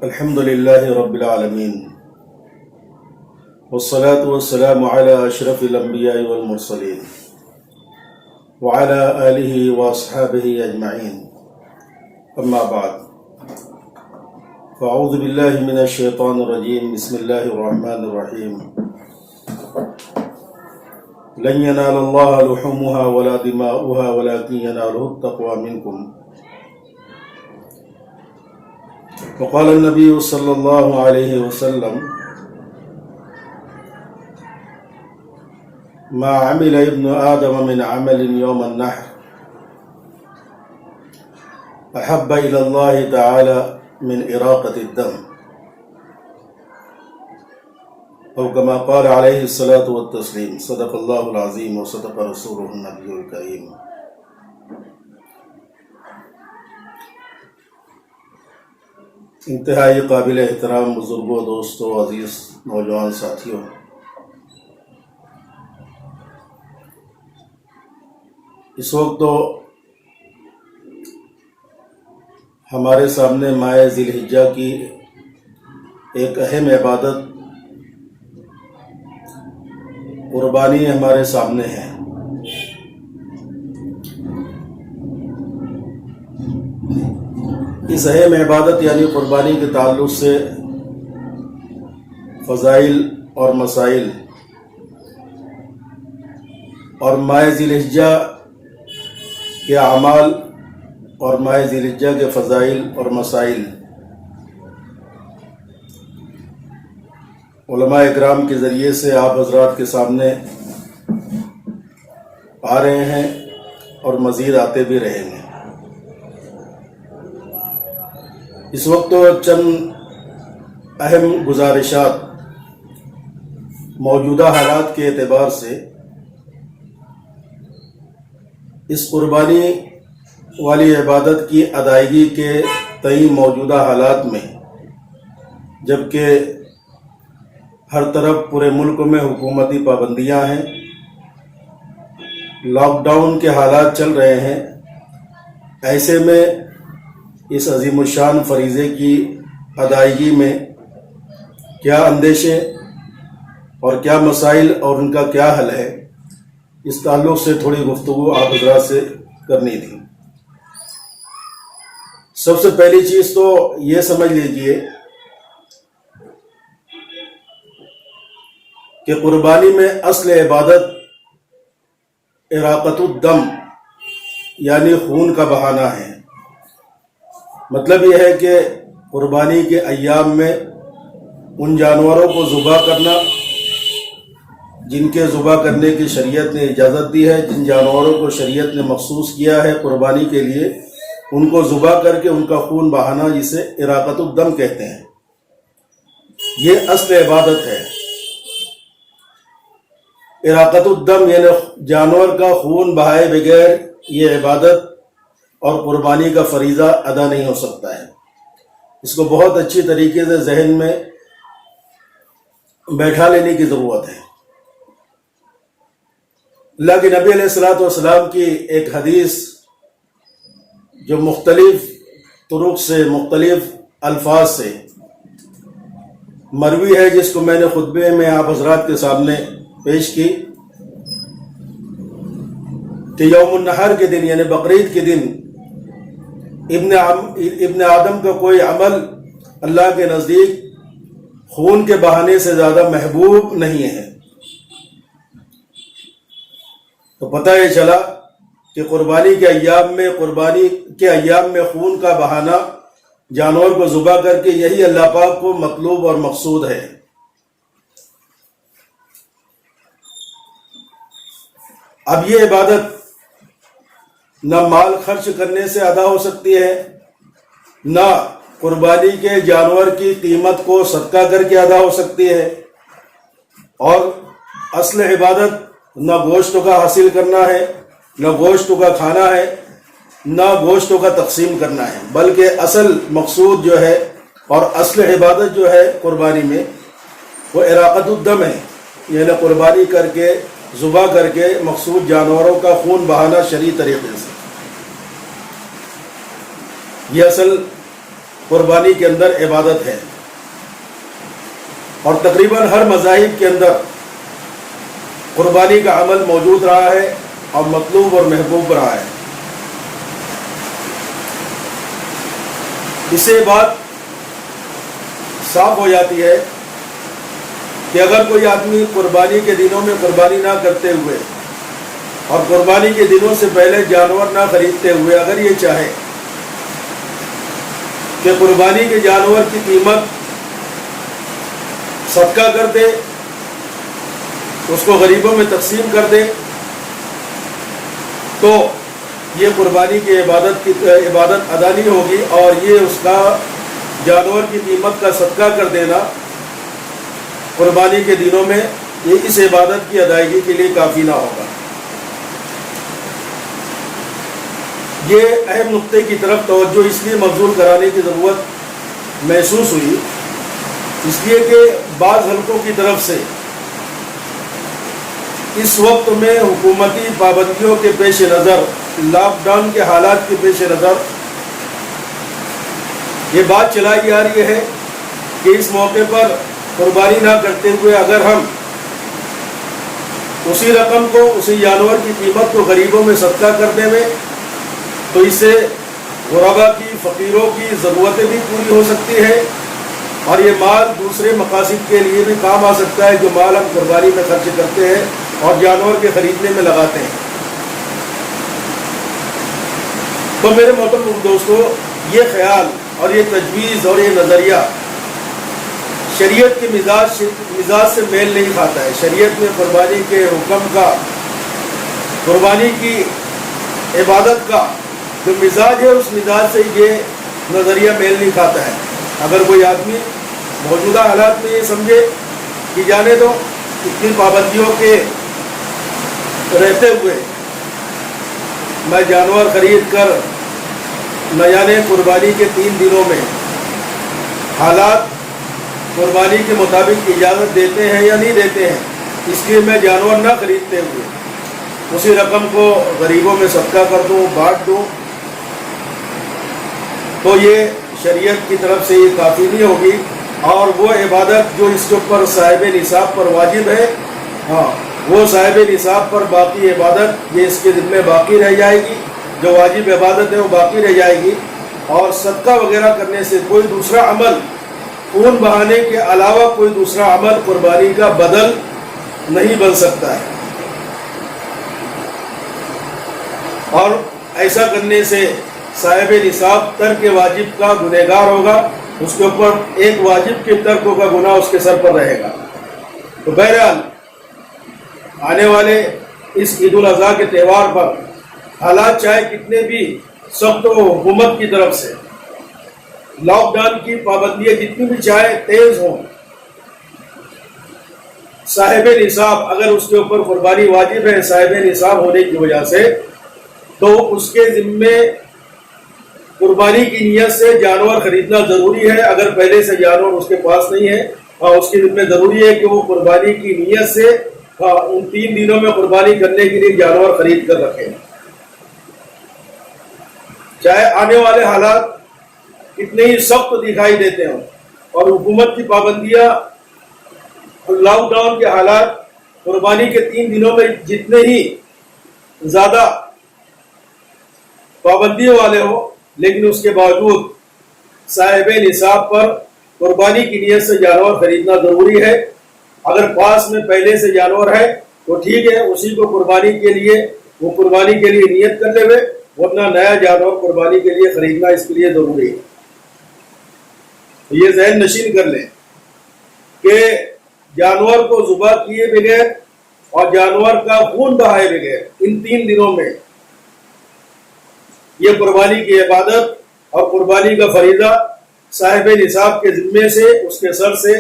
الحمد للہ رب العالمین والصلاة والسلام على اشرف الانبیاء والمرسلین وعلى آلہ واصحابہ اجمعین اما بعد فاعوذ باللہ من الشیطان الرجیم بسم اللہ الرحمن الرحیم لن ينال اللہ لحومها ولا دماؤها ولكن يناله التقوى منکم وقال النبي صلی اللہ علیہ وسلم ما عمل ابن آدم من عمل يوم النحر احب الى اللہ تعالی من اراقة الدم او كما قال علیہ الصلاة والتسلیم صدق اللہ العظیم وصدق رسولہ النبی الکریم۔ انتہائی قابل احترام بزرگوں، دوستوں، عزیز نوجوان ساتھیوں، اس وقت تو ہمارے سامنے ماہ ذی الحجہ کی ایک اہم عبادت قربانی ہمارے سامنے ہے۔ اس اہم عبادت یعنی قربانی کے تعلق سے فضائل اور مسائل اور ماہ ذی الحجہ کے اعمال اور ماہ ذی الحجہ کے فضائل اور مسائل علماء اکرام کے ذریعے سے آپ حضرات کے سامنے آ رہے ہیں اور مزید آتے بھی رہیں گے۔ اس وقت تو چند اہم گزارشات موجودہ حالات کے اعتبار سے اس قربانی والی عبادت کی ادائیگی کے تئیں موجودہ حالات میں، جبکہ ہر طرف پورے ملک میں حکومتی پابندیاں ہیں، لاک ڈاؤن کے حالات چل رہے ہیں، ایسے میں اس عظیم الشان فریضے کی ادائیگی میں کیا اندیشے اور کیا مسائل اور ان کا کیا حل ہے، اس تعلق سے تھوڑی گفتگو آپ حضرات سے کرنی تھی۔ سب سے پہلی چیز تو یہ سمجھ لیجئے کہ قربانی میں اصل عبادت اراقۃ الدم یعنی خون کا بہانا ہے۔ مطلب یہ ہے کہ قربانی کے ایام میں ان جانوروں کو ذبح کرنا جن کے ذبح کرنے کی شریعت نے اجازت دی ہے، جن جانوروں کو شریعت نے مخصوص کیا ہے قربانی کے لیے، ان کو ذبح کر کے ان کا خون بہانا، جسے اراقۃ الدم کہتے ہیں، یہ اصل عبادت ہے۔ اراقۃ الدم یعنی جانور کا خون بہائے بغیر یہ عبادت اور قربانی کا فریضہ ادا نہیں ہو سکتا ہے۔ اس کو بہت اچھی طریقے سے ذہن میں بیٹھا لینے کی ضرورت ہے۔ اللہ کے نبی علیہ الصلوۃ والسلام کی ایک حدیث جو مختلف طرق سے، مختلف الفاظ سے مروی ہے، جس کو میں نے خطبے میں آپ حضرات کے سامنے پیش کی، کہ یوم النحر کے دن یعنی بقرعید کے دن ابن آدم کا کوئی عمل اللہ کے نزدیک خون کے بہانے سے زیادہ محبوب نہیں ہے۔ تو پتہ یہ چلا کہ قربانی کے ایام میں خون کا بہانا، جانور کو ذبح کر کے، یہی اللہ پاک کو مطلوب اور مقصود ہے۔ اب یہ عبادت نہ مال خرچ کرنے سے ادا ہو سکتی ہے، نہ قربانی کے جانور کی قیمت کو صدقہ کر کے ادا ہو سکتی ہے، اور اصل عبادت نہ گوشتوں کا حاصل کرنا ہے، نہ گوشتوں کا کھانا ہے، نہ گوشتوں کا تقسیم کرنا ہے، بلکہ اصل مقصود جو ہے اور اصل عبادت جو ہے قربانی میں، وہ اراقۃ الدم ہے، یعنی قربانی کر کے، ذبح کر کے مقصود جانوروں کا خون بہانا شرعی طریقے سے۔ یہ اصل قربانی کے اندر عبادت ہے، اور تقریباً ہر مذاہب کے اندر قربانی کا عمل موجود رہا ہے اور مطلوب اور محبوب رہا ہے۔ اس سے بات صاف ہو جاتی ہے کہ اگر کوئی آدمی قربانی کے دنوں میں قربانی نہ کرتے ہوئے اور قربانی کے دنوں سے پہلے جانور نہ خریدتے ہوئے اگر یہ چاہے کہ قربانی کے جانور کی قیمت صدقہ کر دے، اس کو غریبوں میں تقسیم کر دے، تو یہ قربانی کی عبادت ادا نہیں ہوگی، اور یہ اس کا جانور کی قیمت کا صدقہ کر دینا قربانی کے دنوں میں یہ اس عبادت کی ادائیگی کے لیے کافی نہ ہوگا۔ یہ اہم نقطے کی طرف توجہ اس لیے مبذول کرانے کی ضرورت محسوس ہوئی، اس لیے کہ بعض حلقوں کی طرف سے اس وقت میں حکومتی پابندیوں کے پیش نظر، لاک ڈاؤن کے حالات کے پیش نظر یہ بات چلائی جا رہی ہے کہ اس موقع پر قربانی نہ کرتے ہوئے اگر ہم اسی رقم کو، اسی جانور کی قیمت کو غریبوں میں صدقہ کر دیں تو اس سے غربا کی، فقیروں کی ضرورتیں بھی پوری ہو سکتی ہے، اور یہ مال دوسرے مقاصد کے لیے بھی کام آ سکتا ہے جو مال ہم قربانی میں خرچ کرتے ہیں اور جانور کے خریدنے میں لگاتے ہیں۔ تو میرے محترم دوستو، یہ خیال اور یہ تجویز اور یہ نظریہ شریعت کے مزاج سے میل نہیں کھاتا ہے۔ شریعت میں قربانی کے حکم کا، قربانی کی عبادت کا جو مزاج ہے اس مزاج سے یہ نظریہ میل نہیں کھاتا ہے۔ اگر کوئی آدمی موجودہ حالات میں یہ سمجھے کہ جانے دو اتنی پابندیوں کے رہتے ہوئے میں جانور خرید کر نہ جانے قربانی کے 3 دنوں میں حالات قربانی کے مطابق اجازت دیتے ہیں یا نہیں دیتے ہیں، اس لیے میں جانور نہ خریدتے ہوئے اسی رقم کو غریبوں میں صدقہ کر دوں، بانٹ دوں، تو یہ شریعت کی طرف سے یہ کافی نہیں ہوگی، اور وہ عبادت جو اس کے اوپر صاحب نصاب پر واجب ہے، وہ صاحب نصاب پر باقی عبادت یہ اس کے ذمہ باقی رہ جائے گی، جو واجب عبادت ہے وہ باقی رہ جائے گی، اور صدقہ وغیرہ کرنے سے کوئی دوسرا عمل، خون بہانے کے علاوہ کوئی دوسرا عمل قربانی کا بدل نہیں بن سکتا ہے، اور ایسا کرنے سے صاحب نصاب ترک واجب کا گنہگار ہوگا، اس کے اوپر ایک واجب کے ترک کا گناہ اس کے سر پر رہے گا۔ تو بہرحال آنے والے اس عید الاضحیٰ کے تہوار پر حالات چاہے کتنے بھی سخت ہو، حکومت کی طرف سے لاک ڈاؤن کی پابندیاں جتنی بھی چاہے تیز ہوں، صاحب نصاب اگر اس کے اوپر قربانی واجب ہے صاحب نصاب ہونے کی وجہ سے، تو اس کے ذمے قربانی کی نیت سے جانور خریدنا ضروری ہے۔ اگر پہلے سے جانور اس کے پاس نہیں ہے، اس کے ذمہ ضروری ہے کہ وہ قربانی کی نیت سے ان 3 دنوں میں قربانی کرنے کے لیے جانور خرید کر رکھے، چاہے آنے والے حالات کتنے ہی سخت دکھائی دیتے ہوں، اور حکومت کی پابندیاں، لاک ڈاؤن کے حالات قربانی کے 3 دنوں میں جتنے ہی زیادہ پابندیوں والے ہوں، لیکن اس کے باوجود صاحب نصاب پر قربانی کی نیت سے جانور خریدنا ضروری ہے۔ اگر پاس میں پہلے سے جانور ہے تو ٹھیک ہے، اسی کو قربانی کے لیے نیت کر لے ہوئے، ورنہ نیا جانور قربانی کے لیے خریدنا اس کے لیے ضروری ہے۔ یہ ذہن نشین کر لیں کہ جانور کو ذبح کیے بغیر اور جانور کا خون بہائے بغیر ان 3 دنوں میں یہ قربانی کی عبادت اور قربانی کا فریضہ صاحب نصاب کے ذمے سے، اس کے سر سے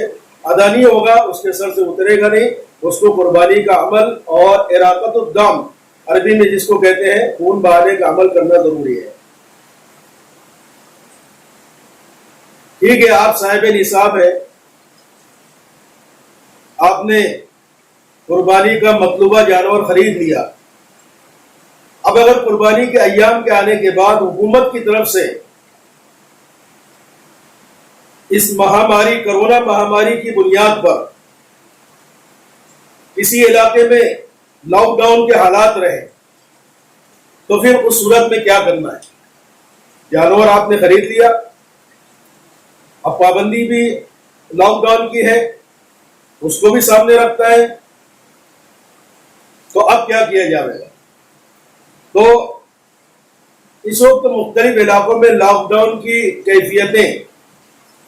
ادا نہیں ہوگا، اس کے سر سے اترے گا نہیں، اس کو قربانی کا عمل اور اراقۃ الدم عربی میں جس کو کہتے ہیں خون بہانے کا عمل کرنا ضروری ہے۔ ٹھیک ہے، آپ صاحب نصاب ہے، آپ نے قربانی کا مطلوبہ جانور خرید لیا، اب اگر قربانی کے ایام کے آنے کے بعد حکومت کی طرف سے اس مہاماری کرونا مہاماری کی بنیاد پر کسی علاقے میں لاک ڈاؤن کے حالات رہے تو پھر اس صورت میں کیا کرنا ہے؟ جانور آپ نے خرید لیا، اب پابندی بھی لاک ڈاؤن کی ہے، اس کو بھی سامنے رکھتا ہے، تو اب کیا کیا جائے گا؟ تو اس وقت مختلف علاقوں میں لاک ڈاؤن کی کیفیتیں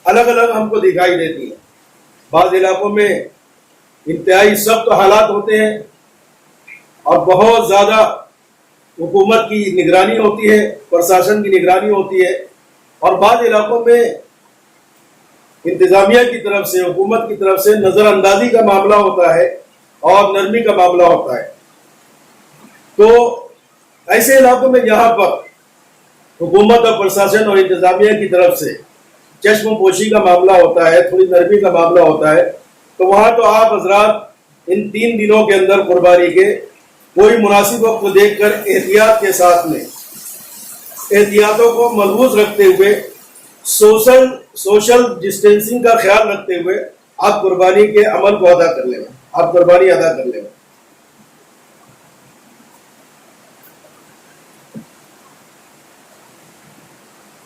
الگ الگ ہم کو دکھائی دیتی ہیں۔ بعض علاقوں میں انتہائی سخت حالات ہوتے ہیں اور بہت زیادہ حکومت کی نگرانی ہوتی ہے، پرشاسن کی نگرانی ہوتی ہے، اور بعض علاقوں میں انتظامیہ کی طرف سے، حکومت کی طرف سے نظر اندازی کا معاملہ ہوتا ہے اور نرمی کا معاملہ ہوتا ہے۔ تو ایسے علاقوں میں جہاں پر حکومت اور پرشاسن اور انتظامیہ کی طرف سے چشم پوشی کا معاملہ ہوتا ہے، تھوڑی نرمی کا معاملہ ہوتا ہے، تو وہاں تو آپ حضرات ان 3 دنوں کے اندر قربانی کے کوئی مناسب وقت دیکھ کر احتیاط کے ساتھ میں احتیاطوں کو ملحوظ رکھتے ہوئے سوشل ڈسٹینسنگ کا خیال رکھتے ہوئے آپ قربانی کے عمل کو ادا کر لیں، آپ قربانی ادا کر لیں۔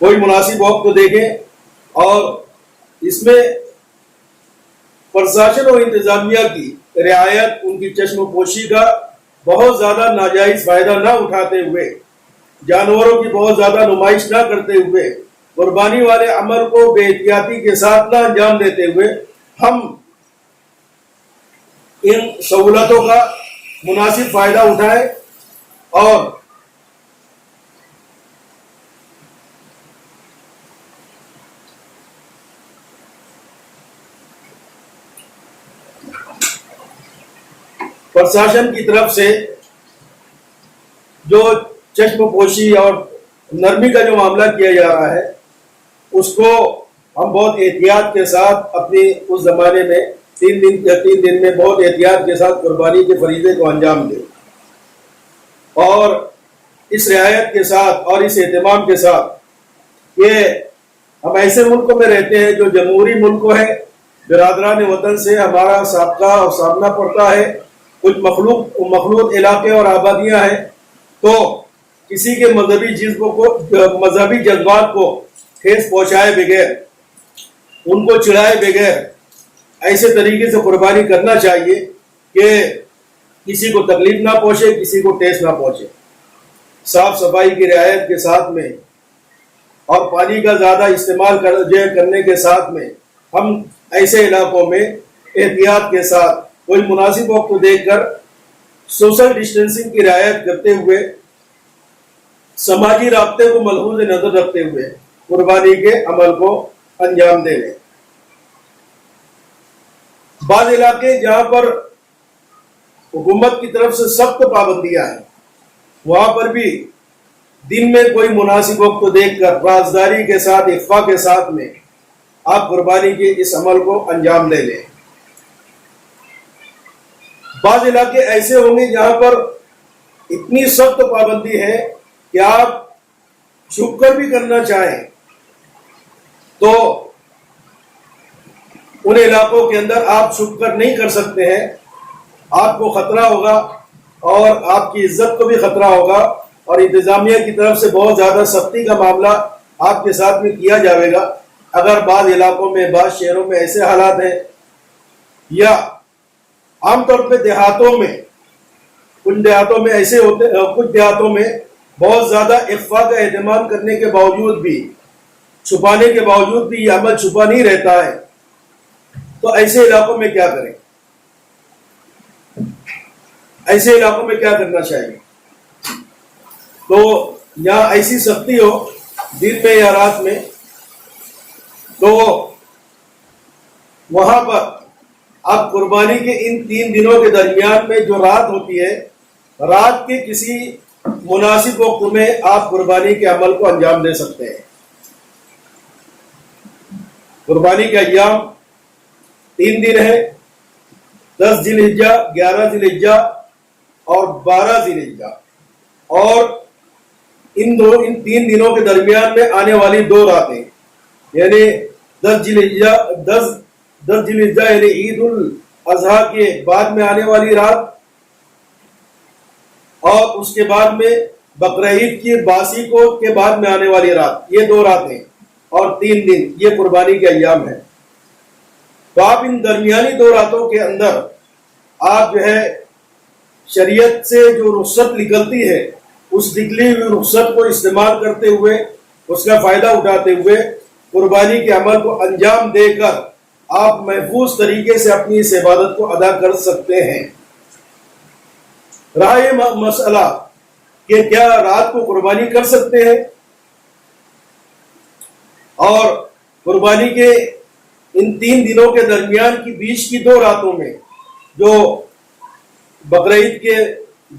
کوئی مناسب وقت دیکھیں، اور اس میں پرشاسن اور انتظامیہ کی رعایت، ان کی چشم پوشی کا بہت زیادہ ناجائز فائدہ نہ اٹھاتے ہوئے، جانوروں کی بہت زیادہ نمائش نہ کرتے ہوئے، قربانی والے عمل کو بے احتیاطی کے ساتھ نہ انجام دیتے ہوئے ہم ان سہولتوں کا مناسب فائدہ اٹھائیں اور پرشاسن کی طرف سے جو چشم پوشی اور نرمی کا جو معاملہ کیا جا رہا ہے اس کو ہم بہت احتیاط کے ساتھ اپنی اس زمانے میں 3 دن میں بہت احتیاط کے ساتھ قربانی کے فریضے کو انجام دیں، اور اس رعایت کے ساتھ اور اس اہتمام کے ساتھ کہ ہم ایسے ملکوں میں رہتے ہیں جو جمہوری ملک ہے، برادران وطن سے ہمارا سابقہ اور سامنا پڑتا ہے، کچھ مخلوط علاقے اور آبادیاں ہیں، تو کسی کے مذہبی جذبات کو ٹھیس پہنچائے بغیر، ان کو چڑھائے بغیر ایسے طریقے سے قربانی کرنا چاہیے کہ کسی کو تکلیف نہ پہنچے، کسی کو ٹھیس نہ پہنچے، صاف صفائی کی رعایت کے ساتھ میں اور پانی کا زیادہ استعمال کرنے کے ساتھ میں ہم ایسے علاقوں میں احتیاط کے ساتھ کوئی مناسب وقت دیکھ کر سوشل ڈسٹینسنگ کی رعایت کرتے ہوئے، سماجی رابطے کو ملحوظ نظر رکھتے ہوئے قربانی کے عمل کو انجام دے لیں۔ بعض علاقے جہاں پر حکومت کی طرف سے سخت پابندیاں ہیں، وہاں پر بھی دن میں کوئی مناسب وقت دیکھ کر رازداری کے ساتھ، اخفاء کے ساتھ میں آپ قربانی کے اس عمل کو انجام دے لیں۔ بعض علاقے ایسے ہوں گے جہاں پر اتنی سخت پابندی ہے کہ آپ چھپ کر بھی کرنا چاہیں تو ان علاقوں کے اندر آپ چھپ کر نہیں کر سکتے ہیں، آپ کو خطرہ ہوگا اور آپ کی عزت کو بھی خطرہ ہوگا، اور انتظامیہ کی طرف سے بہت زیادہ سختی کا معاملہ آپ کے ساتھ میں کیا جائے گا۔ اگر بعض علاقوں میں، بعض شہروں میں ایسے حالات ہیں، یا عام طور پہ دیہاتوں میں، کچھ دیہاتوں میں ایسے ہوتے، کچھ دیہاتوں میں بہت زیادہ اخفاء کا اہتمام کرنے کے باوجود بھی، چھپانے کے باوجود بھی یہ عمل چھپا نہیں رہتا ہے، تو ایسے علاقوں میں کیا کریں؟ ایسے علاقوں میں کیا کرنا چاہیے؟ تو یہاں ایسی سختی ہو دن میں یا رات میں، تو وہاں پر آپ قربانی کے ان 3 دنوں کے درمیان میں جو رات ہوتی ہے، رات کے کسی مناسب وقت میں آپ قربانی کے عمل کو انجام دے سکتے ہیں۔ قربانی کے ایام 3 دن ہے، 10 ذی الحجہ، 11 ذی الحجہ اور 12 ذی الحجہ، اور ان 3 دنوں کے درمیان میں آنے والی 2 راتیں، یعنی 10 ذی الحجہ یعنی عید الاضحیٰ کے بعد میں آنے والی رات، اور اس کے بعد میں بقرعید کی باسی کو کے بعد میں آنے والی رات، یہ 2 راتیں اور 3 دن یہ قربانی کے ایام ہیں۔ تو آپ ان درمیانی 2 راتوں کے اندر آپ جو ہے شریعت سے جو رخصت نکلتی ہے اس نکلی ہوئی رخصت کو استعمال کرتے ہوئے، اس کا فائدہ اٹھاتے ہوئے قربانی کے عمل کو انجام دے کر آپ محفوظ طریقے سے اپنی اس عبادت کو ادا کر سکتے ہیں۔ رہا یہ مسئلہ کہ کیا رات کو قربانی کر سکتے ہیں، اور قربانی کے ان 3 دنوں کے درمیان کی بیچ کی 2 راتوں میں جو بقرعید کے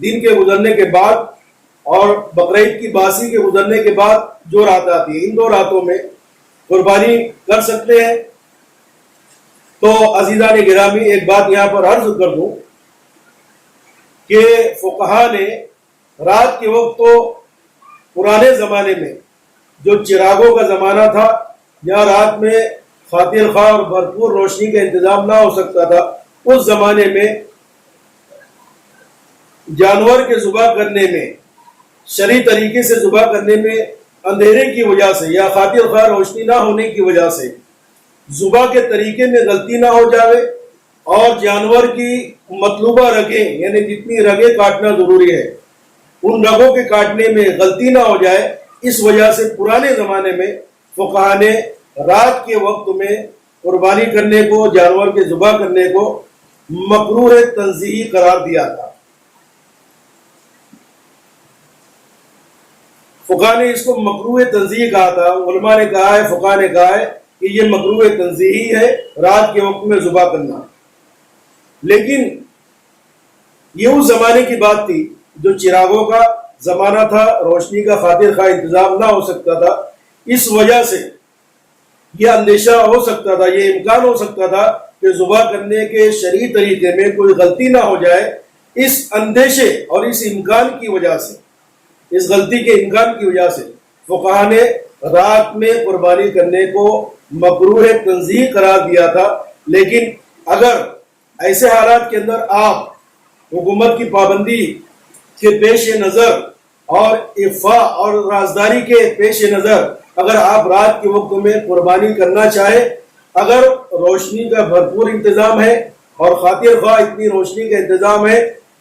دن کے گزرنے کے بعد اور بقرعید کی باسی کے گزرنے کے بعد جو رات آتی ہے، ان 2 راتوں میں قربانی کر سکتے ہیں۔ تو عزیزان گرامی، ایک بات یہاں پر عرض کر دوں کہ فقہا نے رات کے وقت تو پرانے زمانے میں جو چراغوں کا زمانہ تھا، یا رات میں خاطر خواہ اور بھرپور روشنی کا انتظام نہ ہو سکتا تھا، اس زمانے میں جانور کے ذبح کرنے میں، شرعی طریقے سے ذبح کرنے میں اندھیرے کی وجہ سے یا خاطر خواہ روشنی نہ ہونے کی وجہ سے ذبح کے طریقے میں غلطی نہ ہو جاوے، اور جانور کی مطلوبہ رگیں یعنی جتنی رگیں کاٹنا ضروری ہے ان رگوں کے کاٹنے میں غلطی نہ ہو جائے، اس وجہ سے پرانے زمانے میں فقہا نے رات کے وقت میں قربانی کرنے کو، جانور کے ذبح کرنے کو مکروہ تنزیہی قرار دیا تھا۔ فقہا نے اس کو مکروہ تنزیہی کہا تھا، علماء نے کہا ہے، فقہا نے کہا ہے کہ یہ مکروہ تنزیہی ہے رات کے وقت میں ذبح کرنا۔ لیکن یہ اس زمانے کی بات تھی جو چراغوں کا زمانہ تھا، روشنی کا خاطر خواہ انتظام نہ ہو سکتا تھا، اس وجہ سے یہ اندیشہ ہو سکتا تھا، یہ امکان ہو سکتا تھا کہ ذبح کرنے کے شرعی طریقے میں کوئی غلطی نہ ہو جائے۔ اس اندیشے اور اس امکان کی وجہ سے، اس غلطی کے امکان کی وجہ سے فقہا نے رات میں قربانی کرنے کو مکروہ تنزیہی قرار دیا تھا۔ لیکن اگر ایسے حالات کے اندر آپ حکومت کی پابندی کے پیش نظر اور اخفاء اور رازداری کے پیش نظر اگر آپ رات کے وقت میں قربانی کرنا چاہیں، اگر روشنی کا بھرپور انتظام ہے اور خاطر خواہ اتنی روشنی کا انتظام ہے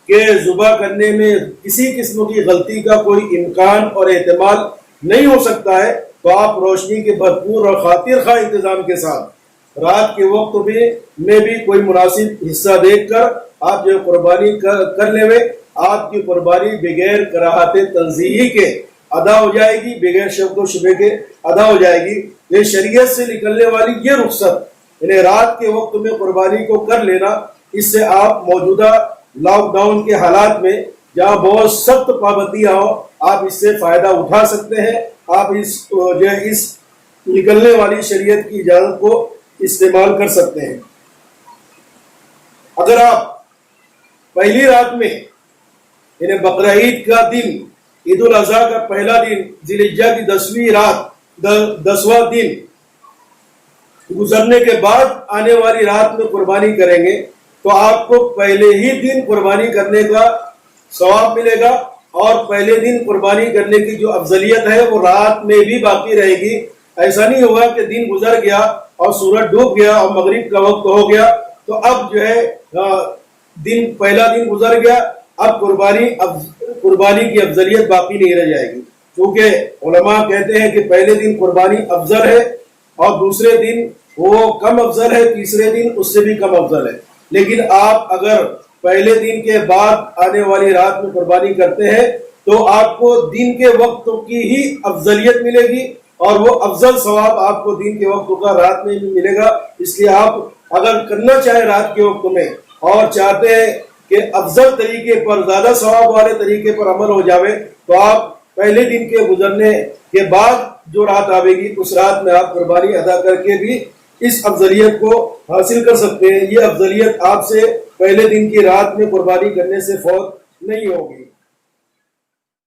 کہ ذبح کرنے میں کسی قسم کی غلطی کا کوئی امکان اور احتمال نہیں ہو سکتا ہے، تو آپ روشنی کے بھرپور اور خاطر خواہ انتظام کے ساتھ رات کے وقت میں بھی کوئی مناسب حصہ دیکھ کر آپ جو قربانی کر لیں، آپ کی قربانی بغیر کراہت تنزیہی کے ادا ہو جائے گی، بغیر شک و شبہ کے ادا ہو جائے گی۔ یہ شریعت سے نکلنے والی یہ رخصت، یعنی رات کے وقت میں قربانی کو کر لینا، اس سے آپ موجودہ لاک ڈاؤن کے حالات میں جہاں بہت سخت پابندیاں ہوں، آپ اس سے فائدہ اٹھا سکتے ہیں، آپ اس نکلنے والی شریعت کی اجازت کو استعمال کر سکتے ہیں۔ اگر آپ پہلی رات میں یعنی بقرعید کا دن، عید الاضحیٰ کا پہلا دن، ذی الحجہ کی 10ویں رات، 10واں دن گزرنے کے بعد آنے والی رات میں قربانی کریں گے تو آپ کو پہلے ہی دن قربانی کرنے کا ثواب ملے گا، اور پہلے دن قربانی کرنے کی جو افضلیت ہے وہ رات میں بھی باقی رہے گی۔ ایسا نہیں ہوگا کہ دن گزر گیا اور سورج ڈوب گیا اور مغرب کا وقت ہو گیا تو اب جو ہے پہلا دن گزر گیا، اب قربانی کی افضلیت باقی نہیں رہ جائے گی، کیونکہ علماء کہتے ہیں کہ پہلے دن قربانی افضل ہے اور دوسرے دن وہ کم افضل ہے، تیسرے دن اس سے بھی کم افضل ہے۔ لیکن آپ اگر پہلے دن کے بعد آنے والی رات میں قربانی کرتے ہیں تو آپ کو دن کے وقت کی ہی افضلیت ملے گی، اور وہ افضل ثواب آپ کو دن کے وقت کا رات میں بھی ملے گا۔ اس لیے آپ اگر کرنا چاہیں رات کے وقت میں اور چاہتے ہیں کہ افضل طریقے پر، زیادہ ثواب والے طریقے پر عمل ہو جاوے، تو آپ پہلے دن کے گزرنے کے بعد جو رات آئے گی اس رات میں آپ قربانی ادا کر کے بھی اس افضلیت کو حاصل کر سکتے ہیں۔ یہ افضلیت آپ سے پہلے دن کی رات میں قربانی کرنے سے فوت نہیں ہوگی۔